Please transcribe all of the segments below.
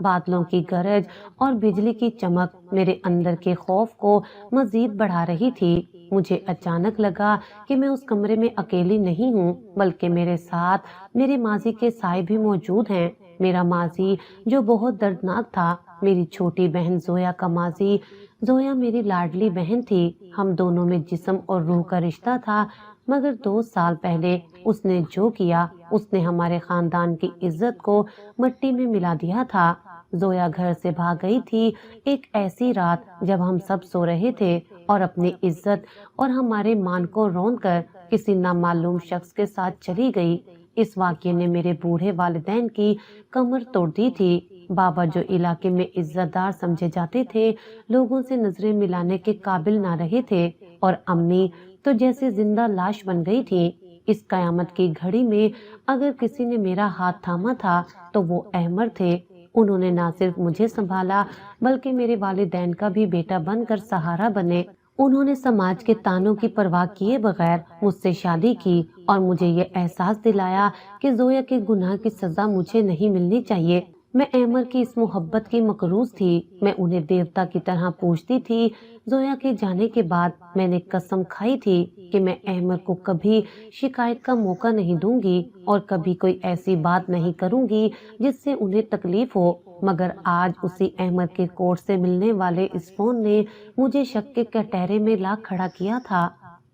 بادلوں کی گرج اور بجلی کی چمک میرے اندر کے خوف کو مزید بڑھا رہی تھی۔ مجھے اچانک لگا کہ میں اس کمرے میں اکیلی نہیں ہوں، بلکہ میرے ساتھ میرے ماضی کے سائے بھی موجود ہیں۔ میرا ماضی جو بہت دردناک تھا، میری چھوٹی بہن زویا کا ماضی۔ زویا میری لاڈلی بہن تھی، ہم دونوں میں جسم اور روح کا رشتہ تھا، مگر 2 سال پہلے اس نے جو کیا، اس نے ہمارے خاندان کی عزت کو مٹی میں ملا دیا تھا۔ زویا گھر سے بھاگ گئی تھی ایک ایسی رات جب ہم سب سو رہے تھے، اور اپنی عزت اور ہمارے مان کو رون کر کسی نامعلوم شخص کے ساتھ چلی گئی۔ اس واقعے نے میرے بوڑھے والدین کی کمر توڑ دی تھی۔ بابا جو علاقے میں عزت دار سمجھے جاتے تھے، لوگوں سے نظریں ملانے کے قابل نہ رہے تھے، اور امی تو جیسے زندہ لاش بن گئی تھی۔ اس قیامت کی گھڑی میں اگر کسی نے میرا ہاتھ تھاما تھا تو وہ احمد تھے۔ انہوں نے نہ صرف مجھے سنبھالا بلکہ میرے والدین کا بھی بیٹا بن کر سہارا بنے۔ انہوں نے سماج کے تانوں کی پرواہ کیے بغیر مجھ سے شادی کی اور مجھے یہ احساس دلایا کہ زویا کے گناہ کی سزا مجھے نہیں ملنی چاہیے۔ میں احمد کی اس محبت کی مقروض تھی، میں انہیں دیوتا کی طرح پوجتی تھی۔ زویا کے جانے کے بعد میں نے قسم کھائی تھی کہ میں احمد کو کبھی شکایت کا موقع نہیں دوں گی اور کبھی کوئی ایسی بات نہیں کروں گی جس سے انہیں تکلیف ہو، مگر آج اسی احمد کے کورٹ سے ملنے والے اس فون نے مجھے شک کے کٹہرے میں لا کھڑا کیا تھا۔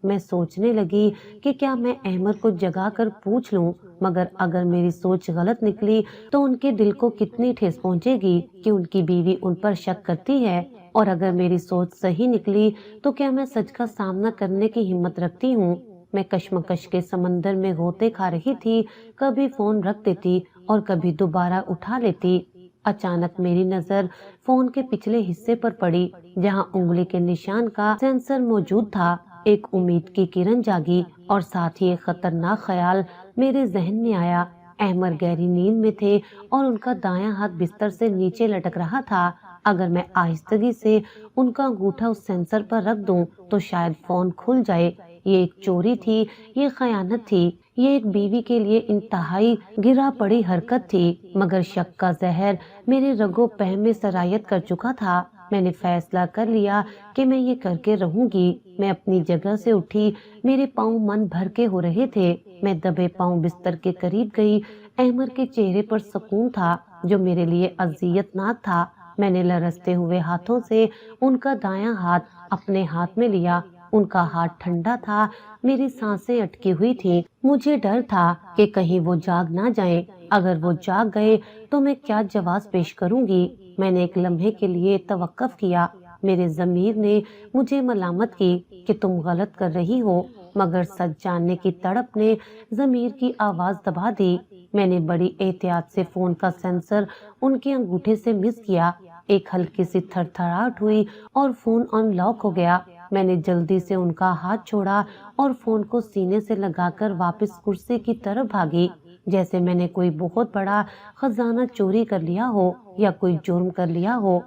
میں سوچنے لگی کہ کیا میں احمد کو جگا کر پوچھ لوں، مگر اگر میری سوچ غلط نکلی تو ان کے دل کو کتنی ٹھیس پہنچے گی کہ ان کی بیوی ان پر شک کرتی ہے، اور اگر میری سوچ صحیح نکلی تو کیا میں سچ کا سامنا کرنے کی ہمت رکھتی ہوں۔ میں کشمکش کے سمندر میں غوطے کھا رہی تھی، کبھی فون رکھ دیتی اور کبھی دوبارہ اٹھا لیتی۔ اچانک میری نظر فون کے پچھلے حصے پر پڑی جہاں انگلی کے نشان کا سینسر موجود تھا۔ ایک امید کی کرن جاگی اور ساتھ ہی ایک خطرناک خیال میرے ذہن میں آیا۔ احمد گہری نیند میں تھے اور ان کا دایاں ہاتھ بستر سے نیچے لٹک رہا تھا۔ اگر میں آہستگی سے ان کا انگوٹھا اس سینسر پر رکھ دوں تو شاید فون کھل جائے۔ یہ ایک چوری تھی، یہ خیانت تھی، یہ ایک بیوی کے لیے انتہائی گرا پڑی حرکت تھی، مگر شک کا زہر میرے رگو پہ میں سرایت کر چکا تھا۔ میں نے فیصلہ کر لیا کہ میں یہ کر کے رہوں گی۔ میں اپنی جگہ سے اٹھی، میرے پاؤں من بھر کے ہو رہے تھے۔ میں دبے پاؤں بستر کے قریب گئی۔ احمد کے چہرے پر سکون تھا جو میرے لیے اذیت ناک تھا۔ میں نے لرزتے ہوئے ہاتھوں سے ان کا دایاں ہاتھ اپنے ہاتھ میں لیا۔ ان کا ہاتھ ٹھنڈا تھا، میری سانسیں اٹکی ہوئی تھی۔ مجھے ڈر تھا کہ کہیں وہ جاگ نہ جائیں۔ اگر وہ جاگ گئے تو میں کیا جواز پیش کروں گی؟ میں نے ایک لمحے کے لیے توقف کیا۔ میرے ضمیر نے مجھے ملامت کی کہ تم غلط کر رہی ہو، مگر سچ جاننے کی تڑپ نے ضمیر کی آواز دبا دی۔ میں نے بڑی احتیاط سے فون کا سینسر ان کے انگوٹھے سے مس کیا۔ ایک ہلکی سی تھر تھراہٹ ہوئی اور فون ان لاک ہو گیا۔ میں نے جلدی سے ان کا ہاتھ چھوڑا اور فون کو سینے سے لگا کر واپس کرسی کی طرف بھاگی، جیسے میں نے کوئی بہت بڑا خزانہ چوری کر لیا ہو یا کوئی جرم کر لیا ہو۔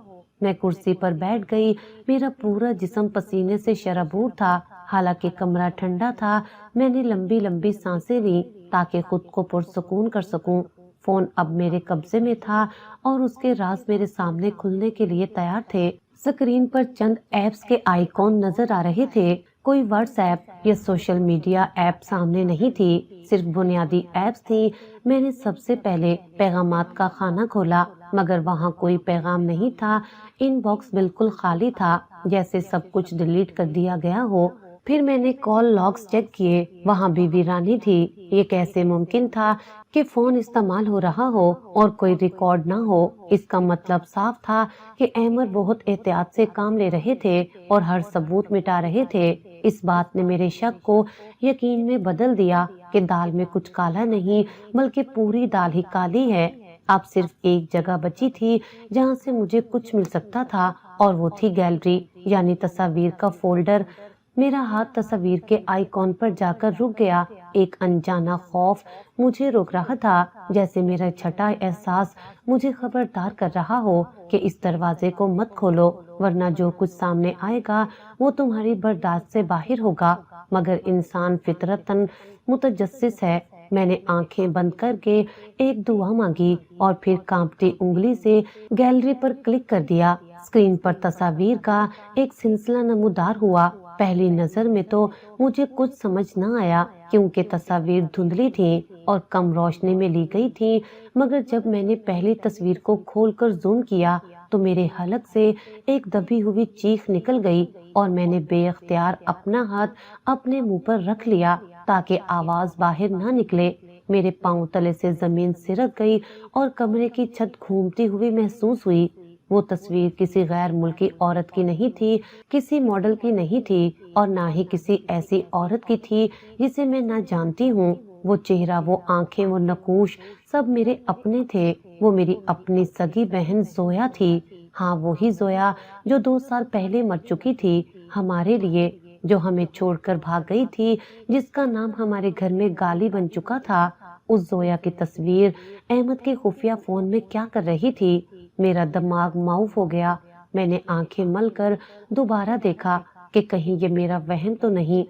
میں کرسی پر بیٹھ گئی، میرا پورا جسم پسینے سے شرابور تھا، حالانکہ کمرہ ٹھنڈا تھا۔ میں نے لمبی لمبی سانسیں لی تاکہ خود کو پرسکون کر سکوں۔ فون اب میرے قبضے میں تھا اور اس کے راز میرے سامنے کھلنے کے لیے تیار تھے۔ سکرین پر چند ایپس کے آئیکن نظر آ رہے تھے۔ کوئی واٹس ایپ یا سوشل میڈیا ایپ سامنے نہیں تھی، صرف بنیادی ایپس تھی۔ میں نے سب سے پہلے پیغامات کا خانہ کھولا، مگر وہاں کوئی پیغام نہیں تھا۔ ان باکس بالکل خالی تھا، جیسے سب کچھ ڈیلیٹ کر دیا گیا ہو۔ پھر میں نے کال لاگز چیک کیے، وہاں بھی ویرانی تھی۔ یہ کیسے ممکن تھا کہ فون استعمال ہو رہا ہو اور کوئی ریکارڈ نہ ہو؟ اس کا مطلب صاف تھا کہ احمد بہت احتیاط سے کام لے رہے تھے اور ہر ثبوت مٹا رہے تھے۔ اس بات نے میرے شک کو یقین میں بدل دیا کہ دال میں کچھ کالا نہیں بلکہ پوری دال ہی کالی ہے۔ اب صرف ایک جگہ بچی تھی جہاں سے مجھے کچھ مل سکتا تھا، اور وہ تھی گیلری، یعنی تصاویر کا فولڈر۔ میرا ہاتھ تصویر کے آئیکن پر جا کر رک گیا۔ ایک انجانا خوف مجھے روک رہا تھا، جیسے میرا چھٹا احساس مجھے خبردار کر رہا ہو کہ اس دروازے کو مت کھولو، ورنہ جو کچھ سامنے آئے گا وہ تمہاری برداشت سے باہر ہوگا۔ مگر انسان فطرتاً متجسس ہے، میں نے آنکھیں بند کر کے ایک دعا مانگی اور پھر کانپتی انگلی سے گیلری پر کلک کر دیا۔ اسکرین پر تصاویر کا ایک سلسلہ نمودار ہوا۔ پہلی نظر میں تو مجھے کچھ سمجھ نہ آیا کیونکہ تصاویر دھندلی تھیں اور کم روشنی میں لی گئی تھیں، مگر جب میں نے پہلی تصویر کو کھول کر زوم کیا تو میرے حلق سے ایک دبی ہوئی چیخ نکل گئی اور میں نے بے اختیار اپنا ہاتھ اپنے منہ پر رکھ لیا تاکہ آواز باہر نہ نکلے۔ میرے پاؤں تلے سے زمین سرک گئی اور کمرے کی چھت گھومتی ہوئی محسوس ہوئی۔ وہ تصویر کسی غیر ملکی عورت کی نہیں تھی، کسی ماڈل کی نہیں تھی اور نہ ہی کسی ایسی عورت کی تھی جسے میں نہ جانتی ہوں۔ وہ چہرہ، وہ آنکھیں، وہ نقوش سب میرے اپنے تھے۔ وہ میری اپنی سگی بہن زویا تھی۔ ہاں، وہی زویا جو 2 سال پہلے مر چکی تھی ہمارے لیے، جو ہمیں چھوڑ کر بھاگ گئی تھی، جس کا نام ہمارے گھر میں گالی بن چکا تھا۔ اس زویا کی تصویر احمد کے خفیہ فون میں کیا کر رہی تھی؟ میرا دماغ معاف ہو گیا۔ میں نے آنکھیں مل کر دوبارہ دیکھا کہ کہیں یہ میرا وہم تو نہیں،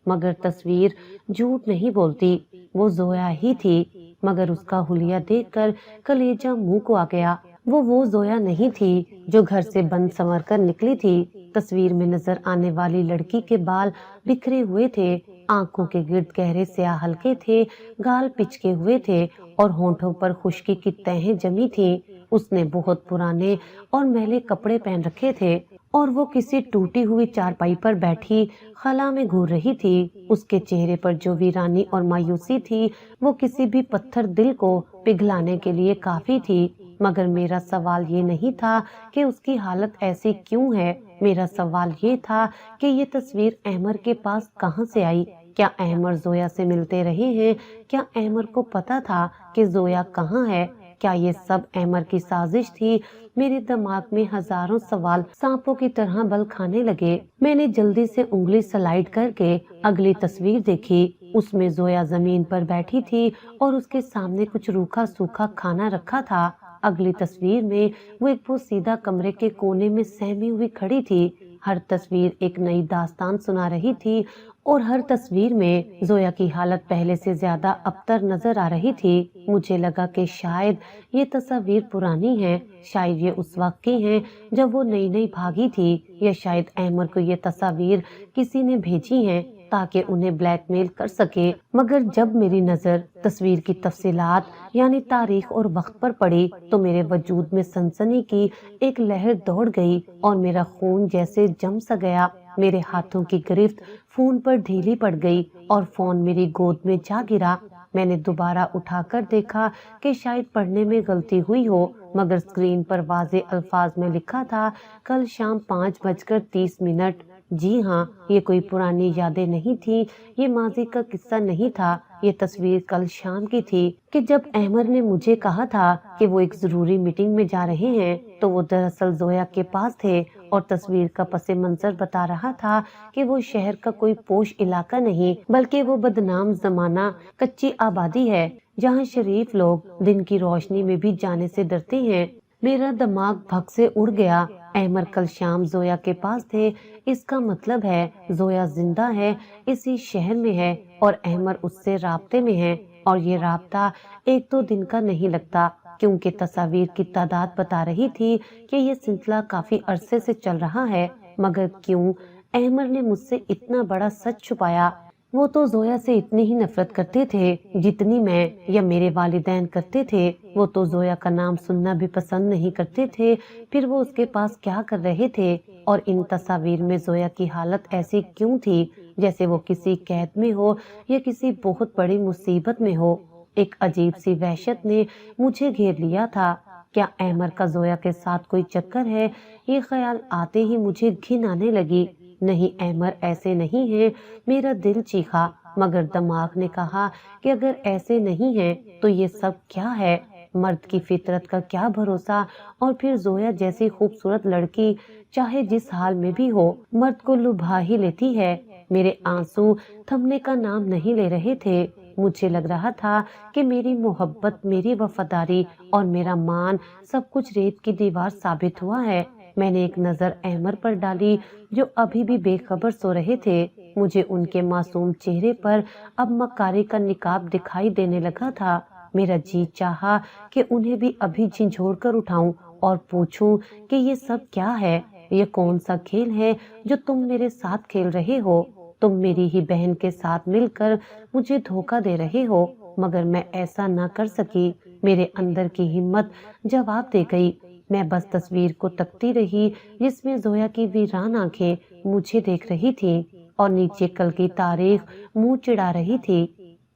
مگر تصویر جھوٹ نہیں بولتی، وہ زویا ہی تھی۔ مگر اس کا حلیہ دیکھ کر کلیجہ منہ کو آ گیا۔ وہ زویا نہیں تھی جو گھر سے بند سنور کر نکلی تھی۔ تصویر میں نظر آنے والی لڑکی کے بال بکھرے ہوئے تھے، آنکھوں کے گرد گہرے سیاہ حلقے تھے، گال پچکے ہوئے تھے اور ہونٹوں پر خشکی کی تہیں جمی تھیں۔ اس نے بہت پرانے اور میلے کپڑے پہن رکھے تھے اور وہ کسی ٹوٹی ہوئی چارپائی پر بیٹھی خلا میں گھور رہی تھی۔ اس کے چہرے پر جو ویرانی اور مایوسی تھی وہ کسی بھی پتھر دل کو پگھلانے کے لیے کافی تھی۔ مگر میرا سوال یہ نہیں تھا کہ اس کی حالت ایسی کیوں ہے، میرا سوال یہ تھا کہ یہ تصویر احمر کے پاس کہاں سے آئی؟ کیا احمر زویا سے ملتے رہے ہیں؟ کیا احمر کو پتا تھا کہ زویا کہاں ہے؟ کیا یہ سب احمر کی سازش تھی؟ میرے دماغ میں ہزاروں سوال سانپوں کی طرح بل کھانے لگے۔ میں نے جلدی سے انگلی سلائیڈ کر کے اگلی تصویر دیکھی۔ اس میں زویا زمین پر بیٹھی تھی اور اس کے سامنے کچھ روکھا سوکھا کھانا رکھا تھا۔ اگلی تصویر میں وہ ایک سیدھا کمرے کے کونے میں سہمی ہوئی کھڑی تھی۔ ہر تصویر ایک نئی داستان سنا رہی تھی اور ہر تصویر میں زویا کی حالت پہلے سے زیادہ ابتر نظر آ رہی تھی۔ مجھے لگا کہ شاید یہ تصاویر پرانی ہیں، شاید یہ اس وقت کی ہیں جب وہ نئی نئی بھاگی تھی، یا شاید احمد کو یہ تصاویر کسی نے بھیجی ہیں تاکہ انہیں بلیک میل کر سکے۔ مگر جب میری نظر تصویر کی تفصیلات یعنی تاریخ اور وقت پر پڑی تو میرے وجود میں سنسنی کی ایک لہر دوڑ گئی اور میرا خون جیسے جم سا گیا۔ میرے ہاتھوں کی گرفت فون پر ڈھیلی پڑ گئی اور فون میری گود میں جا گرا۔ میں نے دوبارہ اٹھا کر دیکھا کہ شاید پڑھنے میں غلطی ہوئی ہو، مگر اسکرین پر واضح الفاظ میں لکھا تھا، کل شام 5:30۔ جی ہاں، یہ کوئی پرانی یادیں نہیں تھی، یہ ماضی کا قصہ نہیں تھا، یہ تصویر کل شام کی تھی کہ جب احمد نے مجھے کہا تھا کہ وہ ایک ضروری میٹنگ میں جا رہے ہیں تو وہ دراصل زویا کے پاس تھے، اور تصویر کا پس منظر بتا رہا تھا کہ وہ شہر کا کوئی پوش علاقہ نہیں بلکہ وہ بدنام زمانہ کچی آبادی ہے جہاں شریف لوگ دن کی روشنی میں بھی جانے سے ڈرتے ہیں۔ میرا دماغ بھگ سے اڑ گیا۔ احمد کل شام زویا کے پاس تھے، اس کا مطلب ہے زویا زندہ ہے، اسی شہر میں ہے اور احمد اس سے رابطے میں ہے، اور یہ رابطہ 1-2 دن کا نہیں لگتا کیونکہ تصاویر کی تعداد بتا رہی تھی کہ یہ سلسلہ کافی عرصے سے چل رہا ہے۔ مگر کیوں احمد نے مجھ سے اتنا بڑا سچ چھپایا؟ وہ تو زویا سے اتنی ہی نفرت کرتے تھے جتنی میں یا میرے والدین کرتے تھے۔ وہ تو زویا کا نام سننا بھی پسند نہیں کرتے تھے، پھر وہ اس کے پاس کیا کر رہے تھے؟ اور ان تصاویر میں زویا کی حالت ایسی کیوں تھی جیسے وہ کسی قید میں ہو یا کسی بہت بڑی مصیبت میں ہو؟ ایک عجیب سی وحشت نے مجھے گھیر لیا تھا۔ کیا احمد کا زویا کے ساتھ کوئی چکر ہے؟ یہ خیال آتے ہی مجھے گھن آنے لگی۔ نہیں، احمد ایسے نہیں ہے، میرا دل چیخا، مگر دماغ نے کہا کہ اگر ایسے نہیں ہے تو یہ سب کیا ہے؟ مرد کی فطرت کا کیا بھروسہ؟ اور پھر زویا جیسی خوبصورت لڑکی چاہے جس حال میں بھی ہو مرد کو لبھا ہی لیتی ہے۔ میرے آنسو تھمنے کا نام نہیں لے رہے تھے۔ مجھے لگ رہا تھا کہ میری محبت، میری وفاداری اور میرا مان سب کچھ ریت کی دیوار ثابت ہوا ہے۔ میں نے ایک نظر احمر پر ڈالی جو ابھی بھی بے خبر سو رہے تھے۔ مجھے ان کے معصوم چہرے پر اب مکاری کا نقاب دکھائی دینے لگا تھا۔ میرا جی چاہا کہ انہیں بھی ابھی جھنجھوڑ کر اٹھاؤں اور پوچھوں کہ یہ سب کیا ہے، یہ کون سا کھیل ہے جو تم میرے ساتھ کھیل رہے ہو؟ تم میری ہی بہن کے ساتھ مل کر مجھے دھوکہ دے رہے ہو، مگر میں ایسا نہ کر سکی۔ میرے اندر کی ہمت جواب دے گئی۔ میں بس تصویر کو تکتی رہی جس میں زویا کی ویران آنکھیں مجھے دیکھ رہی تھی اور نیچے کل کی تاریخ منہ چڑھا رہی تھی۔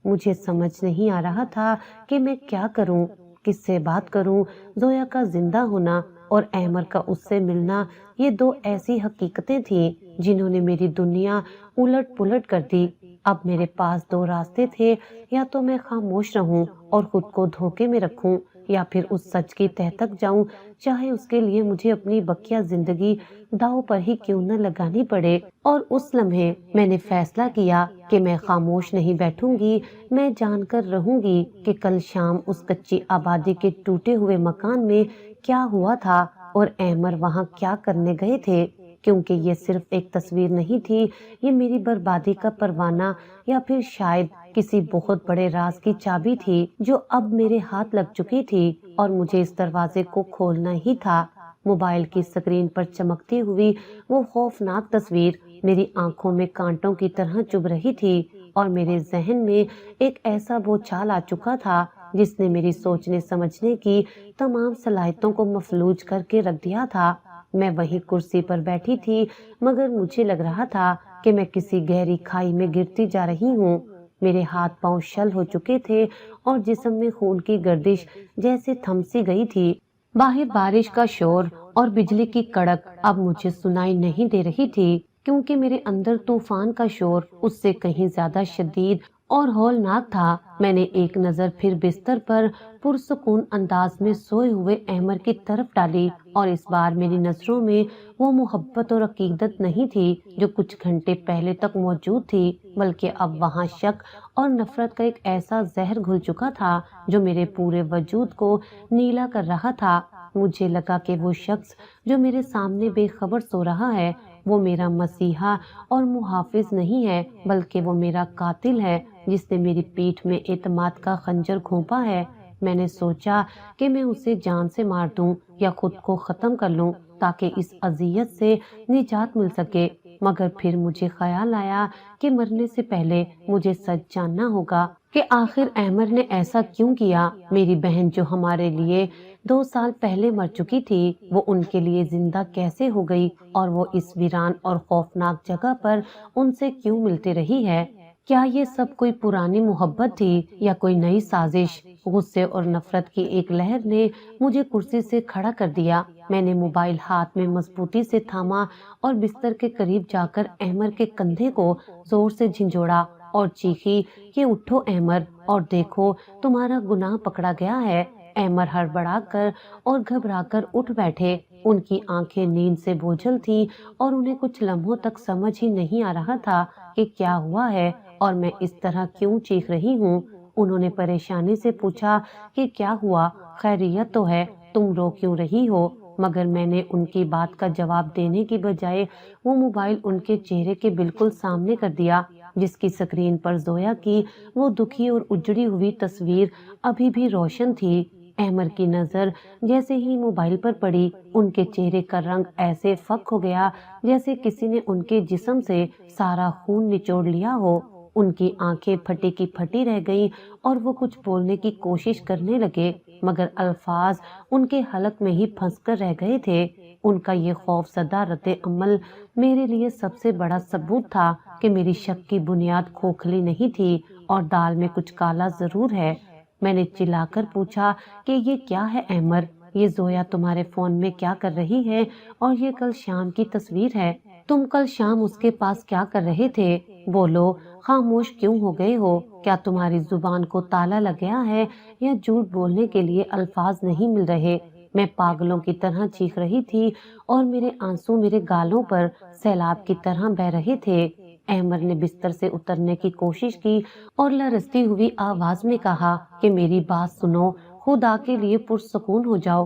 مجھے سمجھ نہیں آ رہا تھا کہ میں کیا کروں، کس سے بات کروں۔ زویا کا زندہ ہونا اور احمر کا اس سے ملنا، یہ دو ایسی حقیقتیں تھیں جنہوں نے میری دنیا الٹ پلٹ کر دی۔ اب میرے پاس دو راستے تھے، یا تو میں خاموش رہوں اور خود کو دھوکے میں رکھوں، یا پھر اس سچ کی تہہ تک جاؤں، چاہے اس کے لیے مجھے اپنی بقیہ زندگی داؤ پر ہی کیوں نہ لگانی پڑے۔ اور اس لمحے میں نے فیصلہ کیا کہ میں خاموش نہیں بیٹھوں گی، میں جان کر رہوں گی کہ کل شام اس کچی آبادی کے ٹوٹے ہوئے مکان میں کیا ہوا تھا اور احمر وہاں کیا کرنے گئے تھے، کیونکہ یہ صرف ایک تصویر نہیں تھی، یہ میری بربادی کا پروانہ، یا پھر شاید کسی بہت بڑے راز کی چابی تھی جو اب میرے ہاتھ لگ چکی تھی اور مجھے اس دروازے کو کھولنا ہی تھا۔ موبائل کی سکرین پر چمکتی ہوئی وہ خوفناک تصویر میری آنکھوں میں کانٹوں کی طرح چبھ رہی تھی اور میرے ذہن میں ایک ایسا بھونچال آ چکا تھا جس نے میری سوچنے سمجھنے کی تمام صلاحیتوں کو مفلوج کر کے رکھ دیا تھا۔ میں وہیں کرسی پر بیٹھی تھی، مگر مجھے لگ رہا تھا کہ میں کسی گہری کھائی میں گرتی جا رہی ہوں۔ میرے ہاتھ پاؤں شل ہو چکے تھے اور جسم میں خون کی گردش جیسے تھم سی گئی تھی۔ باہر بارش کا شور اور بجلی کی کڑک اب مجھے سنائی نہیں دے رہی تھی، کیونکہ میرے اندر طوفان کا شور اس سے کہیں زیادہ شدید اور ہولناک تھا۔ میں نے ایک نظر پھر بستر پر پرسکون انداز میں سوئے ہوئے احمر کی طرف ڈالی، اور اس بار میری نظروں میں وہ محبت اور عقیدت نہیں تھی جو کچھ گھنٹے پہلے تک موجود تھی، بلکہ اب وہاں شک اور نفرت کا ایک ایسا زہر گھل چکا تھا جو میرے پورے وجود کو نیلا کر رہا تھا۔ مجھے لگا کہ وہ شخص جو میرے سامنے بے خبر سو رہا ہے، وہ میرا مسیحا اور محافظ نہیں ہے، بلکہ وہ میرا قاتل ہے جس نے میری پیٹھ میں اعتماد کا خنجر گھونپا ہے۔ میں نے سوچا کہ میں اسے جان سے مار دوں یا خود کو ختم کر لوں تاکہ اس اذیت سے نجات مل سکے، مگر پھر مجھے خیال آیا کہ مرنے سے پہلے مجھے سچ جاننا ہوگا کہ آخر احمر نے ایسا کیوں کیا۔ میری بہن جو ہمارے لیے 2 سال پہلے مر چکی تھی، وہ ان کے لیے زندہ کیسے ہو گئی، اور وہ اس ویران اور خوفناک جگہ پر ان سے کیوں ملتے رہی ہے؟ کیا یہ سب کوئی پرانی محبت تھی یا کوئی نئی سازش؟ غصے اور نفرت کی ایک لہر نے مجھے کرسی سے کھڑا کر دیا۔ میں نے موبائل ہاتھ میں مضبوطی سے تھاما اور بستر کے قریب جا کر احمر کے کندھے کو زور سے جھنجھوڑا اور چیخی کہ اٹھو احمر اور دیکھو تمہارا گناہ پکڑا گیا ہے۔ احمر ہڑبڑا کر اور گھبرا کر اٹھ بیٹھے۔ ان کی آنکھیں نیند سے بوجھل تھیں اور انہیں کچھ لمحوں تک سمجھ ہی نہیں آ رہا تھا کہ کیا ہوا ہے اور میں اس طرح کیوں چیخ رہی ہوں۔ انہوں نے پریشانی سے پوچھا کہ کیا ہوا، خیریت تو ہے، تم رو کیوں رہی ہو؟ مگر میں نے ان کی بات کا جواب دینے کی بجائے وہ موبائل ان کے چہرے کے بالکل سامنے کر دیا، جس کی سکرین پر زویا کی وہ دکھی اور اجڑی ہوئی تصویر ابھی بھی روشن تھی۔ احمر کی نظر جیسے ہی موبائل پر پڑی، ان کے چہرے کا رنگ ایسے فک ہو گیا جیسے کسی نے ان کے جسم سے سارا خون نچوڑ لیا ہو۔ ان کی آنکھیں پھٹی کی پھٹی رہ گئیں اور وہ کچھ بولنے کی کوشش کرنے لگے، مگر الفاظ ان کے حلق میں ہی پھنس کر رہ گئے تھے۔ ان کا یہ خوف زدہ رد عمل میرے لیے سب سے بڑا ثبوت تھا کہ میری شک کی بنیاد کھوکھلی نہیں تھی اور دال میں کچھ کالا ضرور ہے۔ میں نے چلا کر پوچھا کہ یہ کیا ہے احمر؟ یہ زویا تمہارے فون میں کیا کر رہی ہے اور یہ کل شام کی تصویر ہے؟ تم کل شام اس کے پاس کیا کر رہے تھے؟ بولو، خاموش کیوں ہو گئے ہو؟ کیا تمہاری زبان کو تالا لگ گیا ہے یا جھوٹ بولنے کے لیے الفاظ نہیں مل رہے؟ میں پاگلوں کی طرح چیخ رہی تھی اور میرے آنسو میرے گالوں پر سیلاب کی طرح بہہ رہے تھے۔ احمر نے بستر سے اترنے کی کوشش کی اور لرزتی ہوئی آواز میں کہا کہ میری بات سنو، خدا کے لیے پرسکون ہو جاؤ،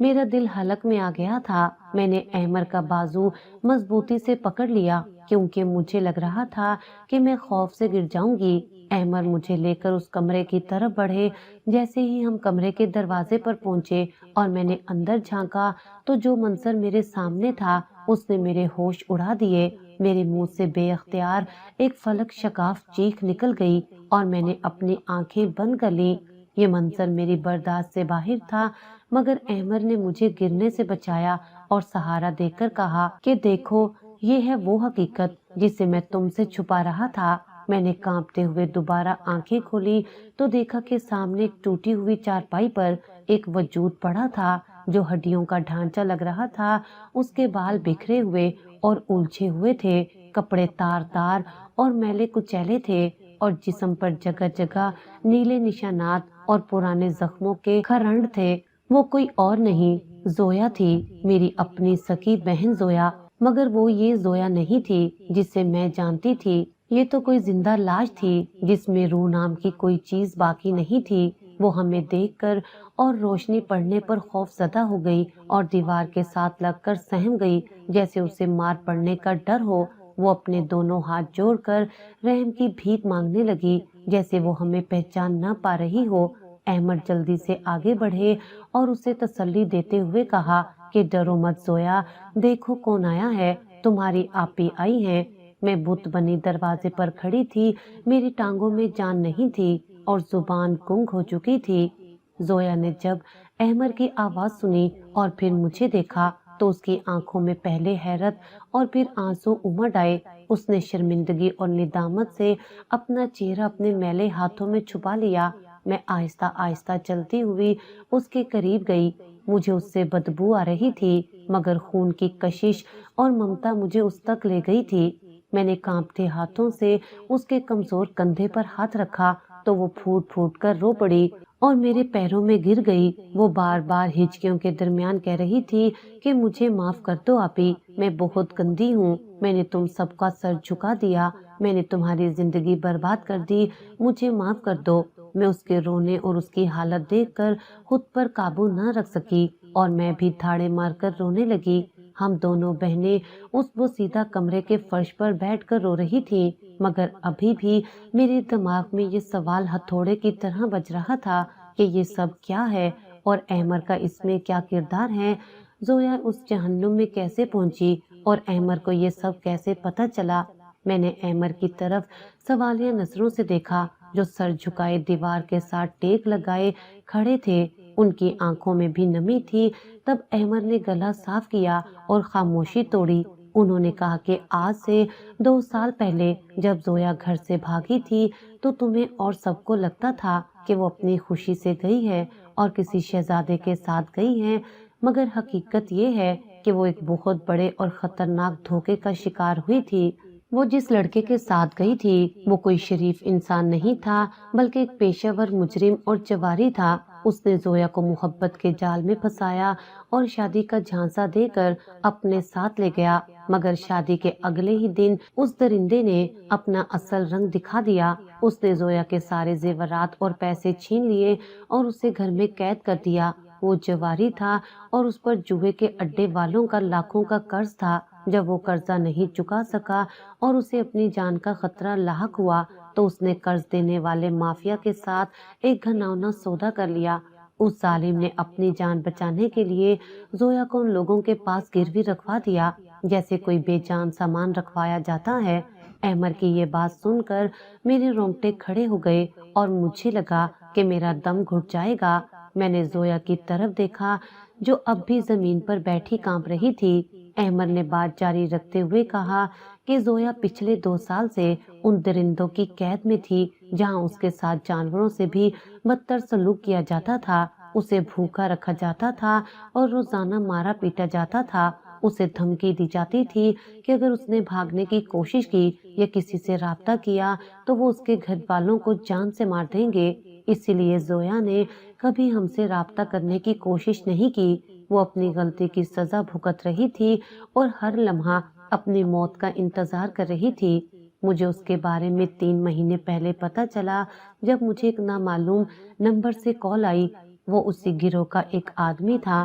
میرا دل حلق میں آ گیا تھا۔ میں نے احمر کا بازو مضبوطی سے پکڑ لیا کیونکہ مجھے لگ رہا تھا کہ میں خوف سے گر جاؤں گی۔ احمر مجھے لے کر اس کمرے کی طرف بڑھے۔ جیسے ہی ہم کمرے کے دروازے پر پہنچے اور میں نے اندر جھانکا تو جو منظر میرے سامنے تھا اس نے میرے ہوش اڑا دیے۔ میرے منہ سے بے اختیار ایک فلک شگاف چیخ نکل گئی اور میں نے اپنی آنکھیں بند کر لی۔ یہ منظر میری برداشت سے باہر تھا، مگر احمر نے مجھے گرنے سے بچایا اور سہارا دے کر کہا کہ دیکھو، یہ ہے وہ حقیقت جسے میں تم سے چھپا رہا تھا۔ میں نے کانپتے ہوئے دوبارہ آنکھیں کھولی تو دیکھا کہ سامنے ایک ٹوٹی ہوئی چارپائی پر ایک وجود پڑا تھا جو ہڈیوں کا ڈھانچہ لگ رہا تھا۔ اس کے بال بکھرے ہوئے اور الجھے ہوئے تھے، کپڑے تار تار اور میلے کچیلے تھے اور جسم پر جگہ جگہ نیلے نشانات اور پرانے زخموں کے کھرنڈ تھے۔ وہ کوئی اور نہیں، زویا تھی، میری اپنی سکی بہن زویا۔ مگر وہ یہ زویا نہیں تھی جسے میں جانتی تھی۔ یہ تو کوئی زندہ لاش تھی جس میں روح نام کی کوئی چیز باقی نہیں تھی۔ وہ ہمیں دیکھ کر اور روشنی پڑنے پر خوف زدہ ہو گئی اور دیوار کے ساتھ لگ کر سہم گئی جیسے اسے مار پڑنے کا ڈر ہو۔ وہ اپنے دونوں ہاتھ جوڑ کر رحم کی بھیک مانگنے لگی جیسے وہ ہمیں پہچان نہ پا رہی ہو۔ احمد جلدی سے آگے بڑھے اور اسے تسلی دیتے ہوئے کہا کہ ڈرو مت زویا، دیکھو کون آیا ہے، تمہاری آپی آئی ہیں۔ میں بت بنی دروازے پر کھڑی تھی، میری ٹانگوں میں جان نہیں تھی اور زبان گنگ ہو چکی تھی۔ زویا نے جب احمر کی آواز سنی اور پھر مجھے دیکھا تو اس کی آنکھوں میں پہلے حیرت اور پھر آنسو امڈ آئے۔ اس نے شرمندگی اور ندامت سے اپنا چہرہ اپنے میلے ہاتھوں میں چھپا لیا۔ میں آہستہ آہستہ چلتی ہوئی اس کے قریب گئی۔ مجھے اس سے بدبو آ رہی تھی مگر خون کی کشش اور ممتا مجھے اس تک لے گئی تھی۔ میں نے کانپتے ہاتھوں سے اس کے کمزور کندھے پر ہاتھ رکھا تو وہ پھوٹ پھوٹ کر رو پڑی اور میرے پیروں میں گر گئی۔ وہ بار بار ہچکیوں کے درمیان کہہ رہی تھی کہ مجھے معاف کر دو آپی، میں بہت گندی ہوں، میں نے تم سب کا سر جھکا دیا، میں نے تمہاری زندگی برباد کر دی، مجھے معاف کر دو۔ میں اس کے رونے اور اس کی حالت دیکھ کر خود پر قابو نہ رکھ سکی اور میں بھی دھاڑے مار کر رونے لگی۔ ہم دونوں بہنیں اس بوسیدہ کمرے کے فرش پر بیٹھ کر رو رہی تھیں، مگر ابھی بھی میرے دماغ میں یہ سوال ہتھوڑے کی طرح بج رہا تھا کہ یہ سب کیا ہے اور احمر کا اس میں کیا کردار ہے۔ زویا اس جہنم میں کیسے پہنچی اور احمر کو یہ سب کیسے پتہ چلا؟ میں نے احمر کی طرف سوالیہ نظروں سے دیکھا جو سر جھکائے دیوار کے ساتھ ٹیک لگائے کھڑے تھے۔ ان کی آنکھوں میں بھی نمی تھی۔ تب احمر نے گلا صاف کیا اور خاموشی توڑی۔ انہوں نے کہا کہ آج سے 2 سال پہلے جب زویا گھر سے بھاگی تھی تو تمہیں اور سب کو لگتا تھا کہ وہ اپنی خوشی سے گئی ہے اور کسی شہزادے کے ساتھ گئی ہے، مگر حقیقت یہ ہے کہ وہ ایک بہت بڑے اور خطرناک دھوکے کا شکار ہوئی تھی۔ وہ جس لڑکے کے ساتھ گئی تھی وہ کوئی شریف انسان نہیں تھا بلکہ ایک پیشہ ور مجرم اور جواری تھا۔ اس نے زویا کو محبت کے جال میں پھنسایا اور شادی کا جھانسا دے کر اپنے ساتھ لے گیا، مگر شادی کے اگلے ہی دن اس درندے نے اپنا اصل رنگ دکھا دیا۔ اس نے زویا کے سارے زیورات اور پیسے چھین لیے اور اسے گھر میں قید کر دیا۔ وہ جواری تھا اور اس پر جوئے کے اڈے والوں کا لاکھوں کا قرض تھا۔ جب وہ قرضہ نہیں چکا سکا اور اسے اپنی جان کا خطرہ لاحق ہوا تو اس نے قرض دینے والے مافیا کے ساتھ ایک گھناؤنا سودا کر لیا۔ اس ظالم نے اپنی جان بچانے کے لیے زویا کو ان لوگوں کے پاس گروی رکھوا دیا جیسے کوئی بے جان سامان رکھوایا جاتا ہے۔ احمر کی یہ بات سن کر میرے رونگٹے کھڑے ہو گئے اور مجھے لگا کہ میرا دم گھٹ جائے گا۔ میں نے زویا کی طرف دیکھا جو اب بھی زمین پر بیٹھی کانپ رہی تھی۔ احمر نے بات جاری رکھتے ہوئے کہا کہ زویا پچھلے 2 سال سے ان درندوں کی قید میں تھی جہاں اس کے ساتھ جانوروں سے بھی بدتر سلوک کیا جاتا تھا۔ اسے بھوکا رکھا جاتا تھا اور روزانہ مارا پیٹا جاتا تھا۔ اسے دھمکی دی جاتی تھی کہ اگر اس نے بھاگنے کی کوشش کی یا کسی سے رابطہ کیا تو وہ اس کے گھر والوں کو جان سے مار دیں گے۔ اسی لیے زویا نے کبھی ہم سے رابطہ کرنے کی کوشش نہیں کی۔ وہ اپنی غلطی کی سزا بھگت رہی تھی اور ہر لمحہ اپنی موت کا انتظار کر رہی تھی۔ مجھے اس کے بارے میں 3 مہینے پہلے پتہ چلا جب مجھے ایک نامعلوم نمبر سے کال آئی۔ وہ اسی گروہ کا ایک آدمی تھا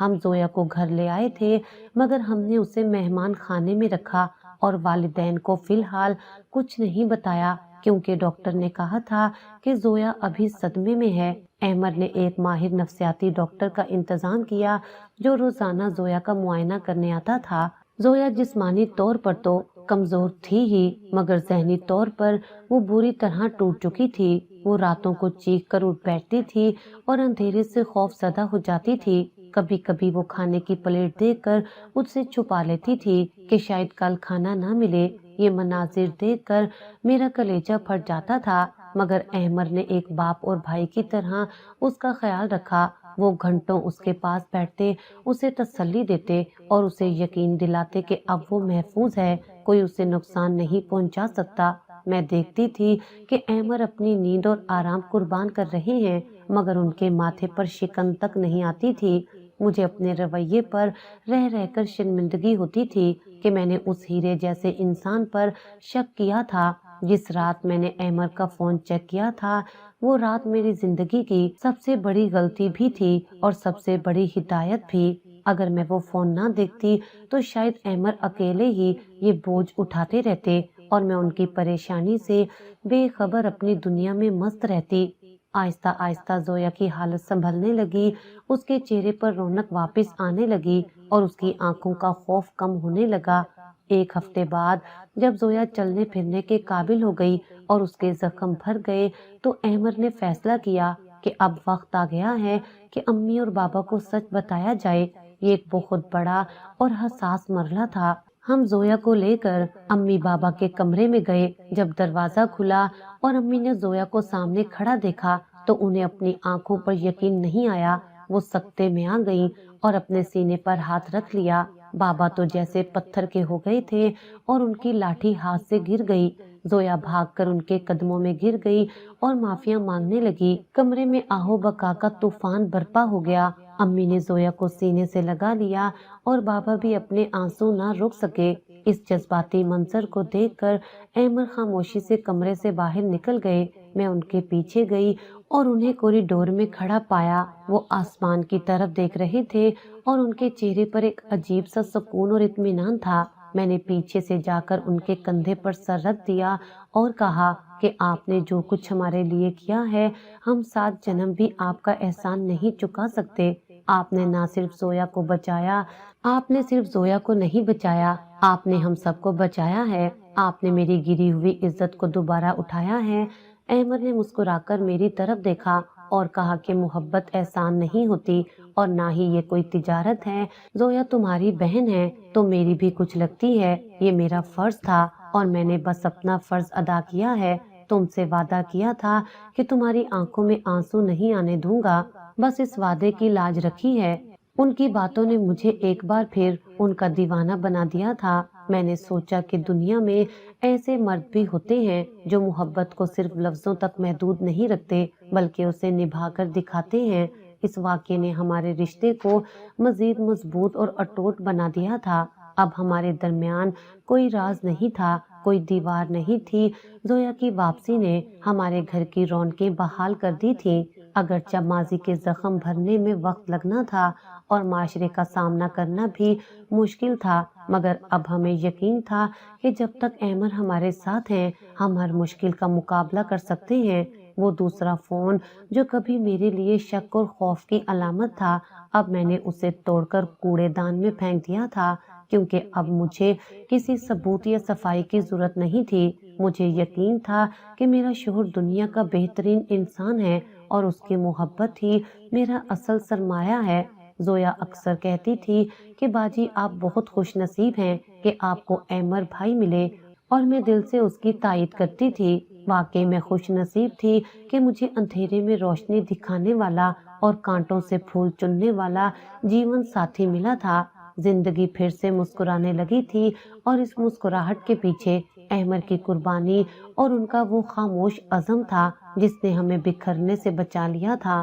ہم زویا کو گھر لے آئے تھے مگر ہم نے اسے مہمان خانے میں رکھا اور والدین کو فی الحال کچھ نہیں بتایا کیونکہ ڈاکٹر نے کہا تھا کہ زویا ابھی صدمے میں ہے۔ احمد نے ایک ماہر نفسیاتی ڈاکٹر کا انتظام کیا جو روزانہ زویا کا معائنہ کرنے آتا تھا۔ زویا جسمانی طور پر تو کمزور تھی ہی مگر ذہنی طور پر وہ بری طرح ٹوٹ چکی تھی۔ وہ راتوں کو چیخ کر اٹھ بیٹھتی تھی اور اندھیرے سے خوف زدہ ہو جاتی تھی۔ کبھی کبھی وہ کھانے کی پلیٹ دیکھ کر اس سے چھپا لیتی تھی کہ شاید کل کھانا نہ ملے۔ یہ مناظر دیکھ کر میرا کلیجہ پھٹ جاتا تھا مگر احمد نے ایک باپ اور بھائی کی طرح اس کا خیال رکھا۔ وہ گھنٹوں اس کے پاس بیٹھتے، اسے تسلی دیتے اور اسے یقین دلاتے کہ اب وہ محفوظ ہے، کوئی اسے نقصان نہیں پہنچا سکتا۔ میں دیکھتی تھی کہ احمد اپنی نیند اور آرام قربان کر رہے ہیں مگر ان کے ماتھے پر شکن تک نہیں آتی تھی۔ مجھے اپنے رویے پر رہ رہ کر شرمندگی ہوتی تھی کہ میں نے اس ہیرے جیسے انسان پر شک کیا تھا۔ جس رات میں نے احمد کا فون چیک کیا تھا وہ رات میری زندگی کی سب سے بڑی غلطی بھی تھی اور سب سے بڑی ہدایت بھی۔ اگر میں وہ فون نہ دیکھتی تو شاید احمد اکیلے ہی یہ بوجھ اٹھاتے رہتے اور میں ان کی پریشانی سے بے خبر اپنی دنیا میں مست رہتی۔ آہستہ آہستہ زویا کی حالت سنبھلنے لگی، اس کے چہرے پر رونق واپس آنے لگی اور اس کی آنکھوں کا خوف کم ہونے لگا۔ ایک ہفتے بعد جب زویا چلنے پھرنے کے قابل ہو گئی اور اس کے زخم بھر گئے تو احمد نے فیصلہ کیا کہ اب وقت آ گیا ہے کہ امی اور بابا کو سچ بتایا جائے۔ یہ ایک بہت بڑا اور حساس مرحلہ تھا۔ ہم زویا کو لے کر امی بابا کے کمرے میں گئے۔ جب دروازہ کھلا اور امی نے زویا کو سامنے کھڑا دیکھا تو انہیں اپنی آنکھوں پر یقین نہیں آیا۔ وہ سکتے میں آ گئیں اور اپنے سینے پر ہاتھ رکھ لیا۔ بابا تو جیسے پتھر کے ہو گئے تھے اور ان کی لاٹھی ہاتھ سے گر گئی۔ زویا بھاگ کر ان کے قدموں میں گر گئی اور معافیا مانگنے لگی۔ کمرے میں آہو بکا کا طوفان برپا ہو گیا۔ امی نے زویا کو سینے سے لگا لیا اور بابا بھی اپنے آنسو نہ روک سکے۔ اس جذباتی منظر کو دیکھ کر احمد خاموشی سے کمرے سے باہر نکل گئے۔ میں ان کے پیچھے گئی اور انہیں کوریڈور میں کھڑا پایا۔ وہ آسمان کی طرف دیکھ رہے تھے اور ان کے چہرے پر ایک عجیب سا سکون اور اطمینان تھا۔ میں نے پیچھے سے جا کر ان کے کندھے پر سر رکھ دیا اور کہا کہ آپ نے جو کچھ ہمارے لیے کیا ہے ہم 7 جنم بھی آپ کا احسان نہیں چکا سکتے۔ آپ نے نہ صرف زویا کو بچایا، آپ نے صرف زویا کو نہیں بچایا، آپ نے ہم سب کو بچایا ہے۔ آپ نے میری گری ہوئی عزت کو دوبارہ اٹھایا ہے۔ احمد نے مسکرا کر میری طرف دیکھا اور کہا کہ محبت احسان نہیں ہوتی اور نہ ہی یہ کوئی تجارت ہے۔ زویا تمہاری بہن ہے تو میری بھی کچھ لگتی ہے۔ یہ میرا فرض تھا اور میں نے بس اپنا فرض ادا کیا ہے۔ تم سے وعدہ کیا تھا کہ تمہاری آنکھوں میں آنسو نہیں آنے دوں گا، بس اس وعدے کی لاج رکھی ہے۔ ان کی باتوں نے مجھے ایک بار پھر ان کا دیوانہ بنا دیا تھا۔ میں نے سوچا کہ دنیا میں ایسے مرد بھی ہوتے ہیں جو محبت کو صرف لفظوں تک محدود نہیں رکھتے بلکہ اسے نبھا کر دکھاتے ہیں۔ اس واقعے نے ہمارے رشتے کو مزید مضبوط اور اٹوٹ بنا دیا تھا۔ اب ہمارے درمیان کوئی راز نہیں تھا، کوئی دیوار نہیں تھی۔ زویا کی واپسی نے ہمارے گھر کی رونقیں بحال کر دی تھی۔ اگرچہ ماضی کے زخم بھرنے میں وقت لگنا تھا اور معاشرے کا سامنا کرنا بھی مشکل تھا مگر اب ہمیں یقین تھا کہ جب تک احمد ہمارے ساتھ ہیں ہم ہر مشکل کا مقابلہ کر سکتے ہیں۔ وہ دوسرا فون جو کبھی میرے لیے شک اور خوف کی علامت تھا اب میں نے اسے توڑ کر کوڑے دان میں پھینک دیا تھا کیونکہ اب مجھے کسی ثبوت یا صفائی کی ضرورت نہیں تھی۔ مجھے یقین تھا کہ میرا شوہر دنیا کا بہترین انسان ہے اور اس کی محبت ہی میرا اصل سرمایہ ہے۔ زویا اکثر کہتی تھی کہ باجی آپ بہت خوش نصیب ہیں کہ آپ کو احمد بھائی ملے اور میں دل سے اس کی تائید کرتی تھی۔ واقعی میں خوش نصیب تھی کہ مجھے اندھیرے میں روشنی دکھانے والا اور کانٹوں سے پھول چننے والا جیون ساتھی ملا تھا۔ زندگی پھر سے مسکرانے لگی تھی اور اس مسکراہٹ کے پیچھے احمد کی قربانی اور ان کا وہ خاموش عزم تھا جس نے ہمیں بکھرنے سے بچا لیا تھا۔